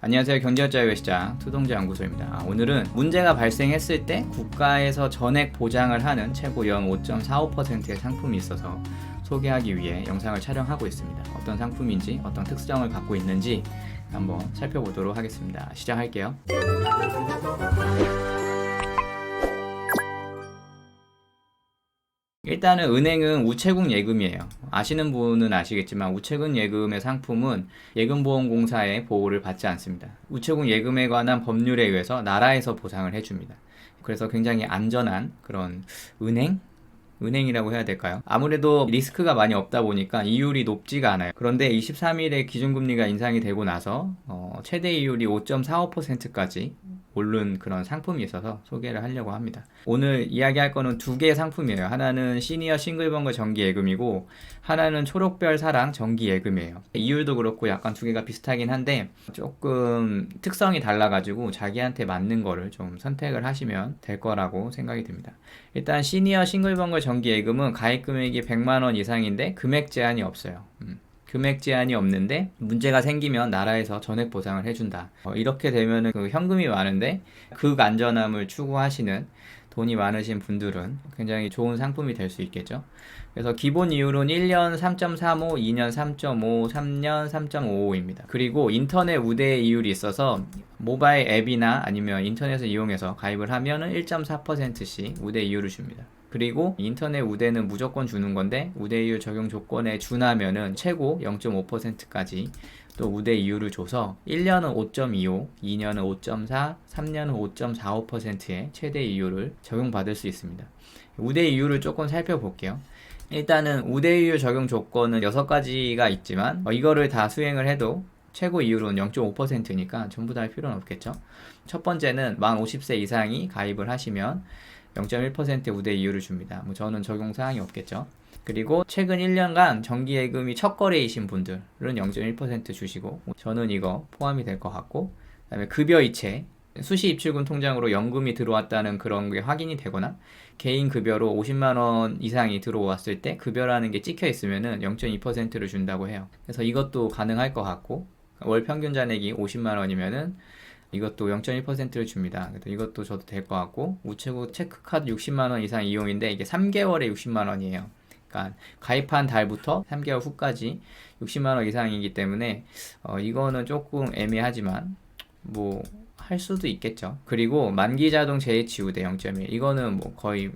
안녕하세요. 경제자유의 시장 투동재연구소입니다. 오늘은 문제가 발생했을 때 국가에서 전액 보장을 하는 최고 연 5.45%의 상품이 있어서 소개하기 위해 영상을 촬영하고 있습니다. 어떤 상품인지 어떤 특성을 갖고 있는지 한번 살펴보도록 하겠습니다. 시작할게요. 일단은 은행은 우체국 예금이에요. 아시는 분은 아시겠지만 우체국 예금의 상품은 예금보험공사의 보호를 받지 않습니다. 우체국 예금에 관한 법률에 의해서 나라에서 보상을 해줍니다. 그래서 굉장히 안전한 그런 은행이라고 해야 될까요? 아무래도 리스크가 많이 없다 보니까 이율이 높지가 않아요. 그런데 23일에 기준금리가 인상이 되고 나서 최대 이율이 5.45%까지 오른 그런 상품이 있어서 소개를 하려고 합니다. 오늘 이야기할 거는 두 개의 상품이에요. 하나는 시니어 싱글벙글 정기예금이고 하나는 초록별 사랑 정기예금이에요. 이율도 그렇고 약간 두 개가 비슷하긴 한데 조금 특성이 달라가지고 자기한테 맞는 거를 좀 선택을 하시면 될 거라고 생각이 듭니다. 일단 시니어 싱글벙글 정기예금은 가입 금액이 100만원 이상인데 금액 제한이 없어요. 금액 제한이 없는데 문제가 생기면 나라에서 전액 보상을 해준다. 이렇게 되면은 그 현금이 많은데 극안전함을 추구하시는 돈이 많으신 분들은 굉장히 좋은 상품이 될 수 있겠죠. 그래서 기본 이율은 1년 3.35, 2년 3.5, 3년 3.55입니다. 그리고 인터넷 우대 이율이 있어서 모바일 앱이나 아니면 인터넷을 이용해서 가입을 하면은 1.4%씩 우대 이율을 줍니다. 그리고 인터넷 우대는 무조건 주는 건데 우대 이율 적용 조건에 준하면은 최고 0.5%까지 또 우대 이율을 줘서 1년은 5.25, 2년은 5.4, 3년은 5.45%의 최대 이율을 적용받을 수 있습니다. 우대 이율을 조금 살펴볼게요. 일단은 우대 이율 적용 조건은 6가지가 있지만 이거를 다 수행을 해도 최고 이율은 0.5%니까 전부 다 할 필요는 없겠죠. 첫 번째는 만 50세 이상이 가입을 하시면 0.1% 우대 이율을 줍니다. 저는 적용 사항이 없겠죠. 그리고 최근 1년간 정기예금이 첫 거래이신 분들은 0.1% 주시고 저는 이거 포함이 될 것 같고, 그 다음에 급여이체 수시 입출금 통장으로 연금이 들어왔다는 그런 게 확인이 되거나 개인 급여로 50만원 이상이 들어왔을 때 급여라는 게 찍혀 있으면은 0.2%를 준다고 해요. 그래서 이것도 가능할 것 같고, 월 평균 잔액이 50만원이면은 이것도 0.1%를 줍니다. 그래서 이것도 저도 될 것 같고, 우체국 체크카드 60만원 이상 이용인데 이게 3개월에 60만원이에요. 그러니까 가입한 달부터 3개월 후까지 60만원 이상이기 때문에 이거는 조금 애매하지만 뭐 할 수도 있겠죠. 그리고 만기 자동 재해치 우대 0.1 이거는 뭐 거의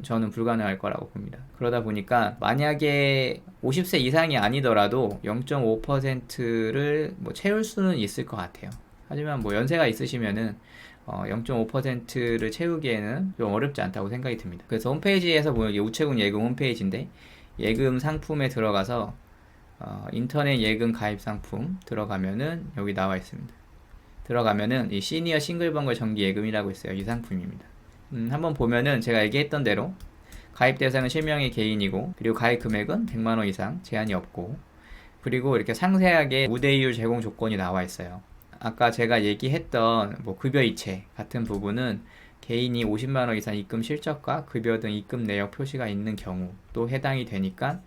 저는 불가능할 거라고 봅니다. 그러다 보니까 만약에 50세 이상이 아니더라도 0.5%를 뭐 채울 수는 있을 것 같아요. 하지만 뭐 연세가 있으시면은 0.5%를 채우기에는 좀 어렵지 않다고 생각이 듭니다. 그래서 홈페이지에서 보면 이게 우체국 예금 홈페이지인데 예금 상품에 들어가서 인터넷 예금 가입 상품 들어가면은 여기 나와 있습니다. 들어가면은 이 시니어 싱글벙글 정기 예금이라고 있어요. 이 상품입니다. 한번 보면은 제가 얘기했던 대로 가입 대상은 실명의 개인이고, 그리고 가입 금액은 100만원 이상 제한이 없고, 그리고 이렇게 상세하게 우대이율 제공 조건이 나와 있어요. 아까 제가 얘기했던 뭐 급여이체 같은 부분은 개인이 50만원 이상 입금 실적과 급여 등 입금 내역 표시가 있는 경우도 해당이 되니까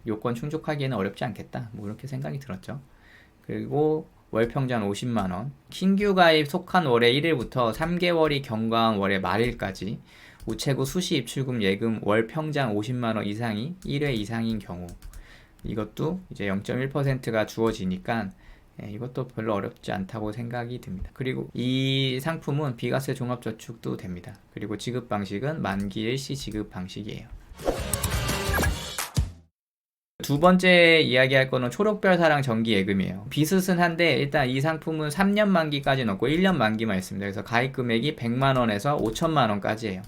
요건 충족하기에는 어렵지 않겠다, 뭐 이렇게 생각이 들었죠. 그리고 월평장 50만원, 신규 가입 속한 월의 1일부터 3개월이 경과한 월의 말일까지 우체국 수시 입출금 예금 월평장 50만원 이상이 1회 이상인 경우, 이것도 이제 0.1%가 주어지니까 이것도 별로 어렵지 않다고 생각이 듭니다. 그리고 이 상품은 비과세 종합저축도 됩니다. 그리고 지급 방식은 만기 일시 지급 방식이에요. 두 번째 이야기할 거는 초록별 사랑 정기 예금이에요. 비슷은 한데 일단 이 상품은 3년 만기까지는 없고 1년 만기만 있습니다. 그래서 가입 금액이 100만원에서 5천만원까지예요.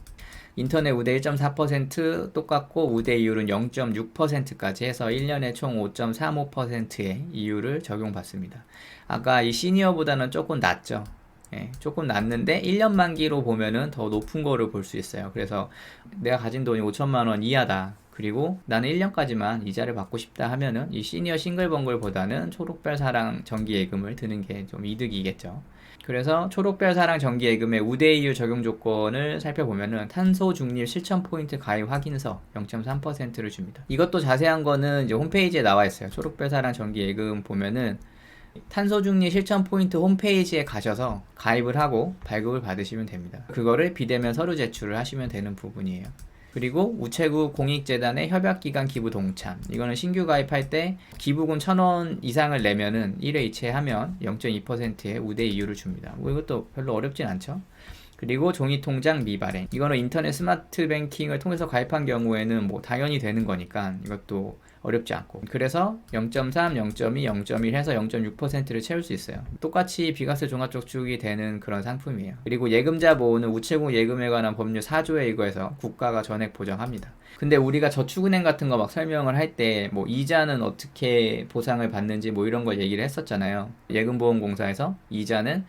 인터넷 우대 1.4% 똑같고 우대 이율은 0.6%까지 해서 1년에 총 5.35%의 이율을 적용받습니다. 아까 이 시니어보다는 조금 낮죠. 조금 낮는데 1년 만기로 보면은 더 높은 거를 볼 수 있어요. 그래서 내가 가진 돈이 5천만원 이하다, 그리고 나는 1년까지만 이자를 받고 싶다 하면은 이 시니어 싱글벙글보다는 초록별 사랑 정기예금을 드는 게 좀 이득이겠죠. 그래서 초록별 사랑 정기예금의 우대이율 적용 조건을 살펴보면은 탄소 중립 실천 포인트 가입 확인서 0.3%를 줍니다. 이것도 자세한 거는 이제 홈페이지에 나와 있어요. 초록별 사랑 정기예금 보면은 탄소중립 실천 포인트 홈페이지에 가셔서 가입을 하고 발급을 받으시면 됩니다. 그거를 비대면 서류 제출을 하시면 되는 부분이에요. 그리고 우체국 공익재단의 협약기관 기부 동참, 이거는 신규 가입할 때 기부금 1,000원 이상을 내면은 1회 이체하면 0.2%의 우대 이율을 줍니다. 뭐 이것도 별로 어렵진 않죠. 그리고 종이통장 미발행, 이거는 인터넷 스마트 뱅킹을 통해서 가입한 경우에는 뭐 당연히 되는 거니까 이것도 어렵지 않고, 그래서 0.3, 0.2, 0.1 해서 0.6%를 채울 수 있어요. 똑같이 비과세 종합저축이 되는 그런 상품이에요. 그리고 예금자 보호는 우체국 예금에 관한 법률 4조에 의거해서 국가가 전액 보장합니다. 근데 우리가 저축은행 같은 거 막 설명을 할 때 뭐 이자는 어떻게 보상을 받는지 뭐 이런 걸 얘기를 했었잖아요. 예금보험공사에서 이자는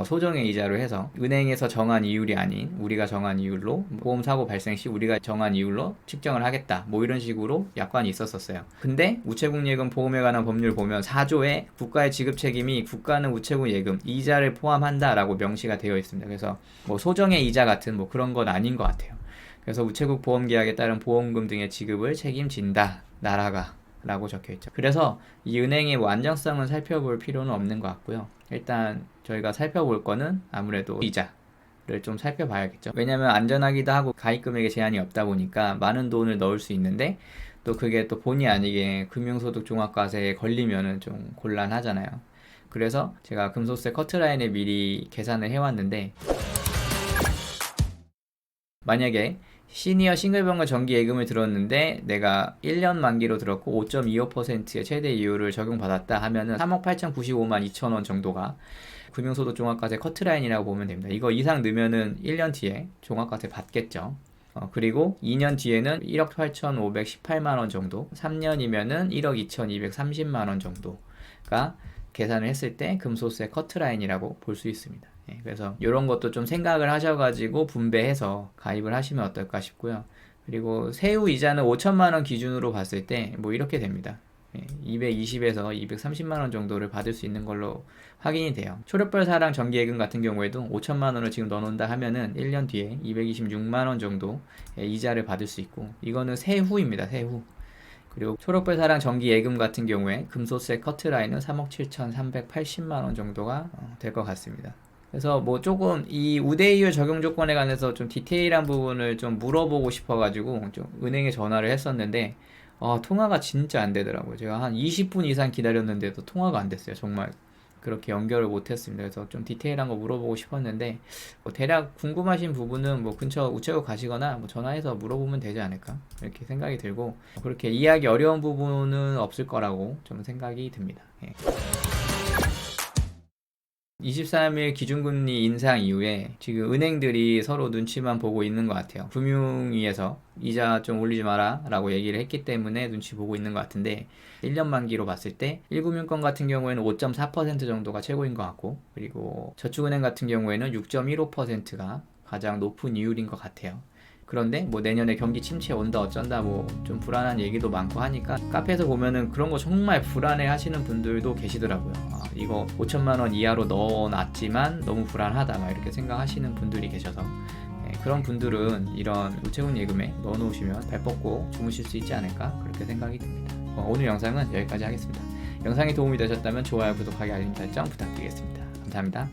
소정의 이자로 해서 은행에서 정한 이율이 아닌 우리가 정한 이율로, 보험사고 발생 시 우리가 정한 이율로 측정을 하겠다, 뭐 이런 식으로 약관이 있었어요. 근데 우체국예금 보험에 관한 법률 보면 4조에 국가의 지급 책임이 국가는 우체국 예금 이자를 포함한다 라고 명시가 되어 있습니다. 그래서 뭐 소정의 이자 같은 뭐 그런 건 아닌 것 같아요. 그래서 우체국 보험계약에 따른 보험금 등의 지급을 책임진다 나라가 라고 적혀있죠. 그래서 이 은행의 뭐 안정성은 살펴볼 필요는 없는 것 같고요. 일단 저희가 살펴볼 거는 아무래도 이자를 좀 살펴봐야겠죠. 왜냐면 안전하기도 하고 가입금액에 제한이 없다 보니까 많은 돈을 넣을 수 있는데, 또 그게 또 본의 아니게 금융소득 종합과세에 걸리면은 좀 곤란하잖아요. 그래서 제가 금소세 커트라인을 미리 계산을 해왔는데, 만약에 시니어 싱글벙글 정기 예금을 들었는데 내가 1년 만기로 들었고 5.25%의 최대 이율을 적용받았다 하면은 3억 8,095만 2천원 정도가 금융소득 종합과세 커트라인이라고 보면 됩니다. 이거 이상 넣으면은 1년 뒤에 종합과세 받겠죠. 그리고 2년 뒤에는 1억 8,518만원 정도, 3년이면은 1억 2,230만원 정도가 계산을 했을 때 금소세 커트라인이라고 볼 수 있습니다. 그래서 이런 것도 좀 생각을 하셔가지고 분배해서 가입을 하시면 어떨까 싶고요. 그리고 세후 이자는 5천만원 기준으로 봤을 때 뭐 이렇게 됩니다. 220에서 230만원 정도를 받을 수 있는 걸로 확인이 돼요. 초록별 사랑 정기예금 같은 경우에도 5천만원을 지금 넣어놓는다 하면은 1년 뒤에 226만원 정도 이자를 받을 수 있고, 이거는 세후입니다. 세후. 그리고 초록별 사랑 정기예금 같은 경우에 금소세 커트라인은 3억 7,380만원 정도가 될 것 같습니다. 그래서 뭐 조금 이 우대이율 적용 조건에 관해서 좀 디테일한 부분을 좀 물어보고 싶어가지고 좀 은행에 전화를 했었는데 통화가 진짜 안 되더라고요. 제가 한 20분 이상 기다렸는데도 통화가 안 됐어요. 정말 그렇게 연결을 못했습니다. 그래서 좀 디테일한 거 물어보고 싶었는데, 뭐 대략 궁금하신 부분은 뭐 근처 우체국 가시거나 뭐 전화해서 물어보면 되지 않을까 이렇게 생각이 들고, 그렇게 이해하기 어려운 부분은 없을 거라고 좀 생각이 듭니다. 23일 기준금리 인상 이후에 지금 은행들이 서로 눈치만 보고 있는 것 같아요. 금융위에서 이자 좀 올리지 마라 라고 얘기를 했기 때문에 눈치 보고 있는 것 같은데, 1년 만기로 봤을 때 1금융권 같은 경우에는 5.4% 정도가 최고인 것 같고, 그리고 저축은행 같은 경우에는 6.15%가 가장 높은 이율인 것 같아요. 그런데 뭐 내년에 경기 침체 온다 어쩐다 뭐 좀 불안한 얘기도 많고 하니까 카페에서 보면은 그런 거 정말 불안해 하시는 분들도 계시더라고요. 이거 5천만 원 이하로 넣어놨지만 너무 불안하다 막 이렇게 생각하시는 분들이 계셔서, 그런 분들은 이런 우체국 예금에 넣어놓으시면 발 뻗고 주무실 수 있지 않을까 그렇게 생각이 듭니다. 오늘 영상은 여기까지 하겠습니다. 영상이 도움이 되셨다면 좋아요, 구독하기, 알림 설정 부탁드리겠습니다. 감사합니다.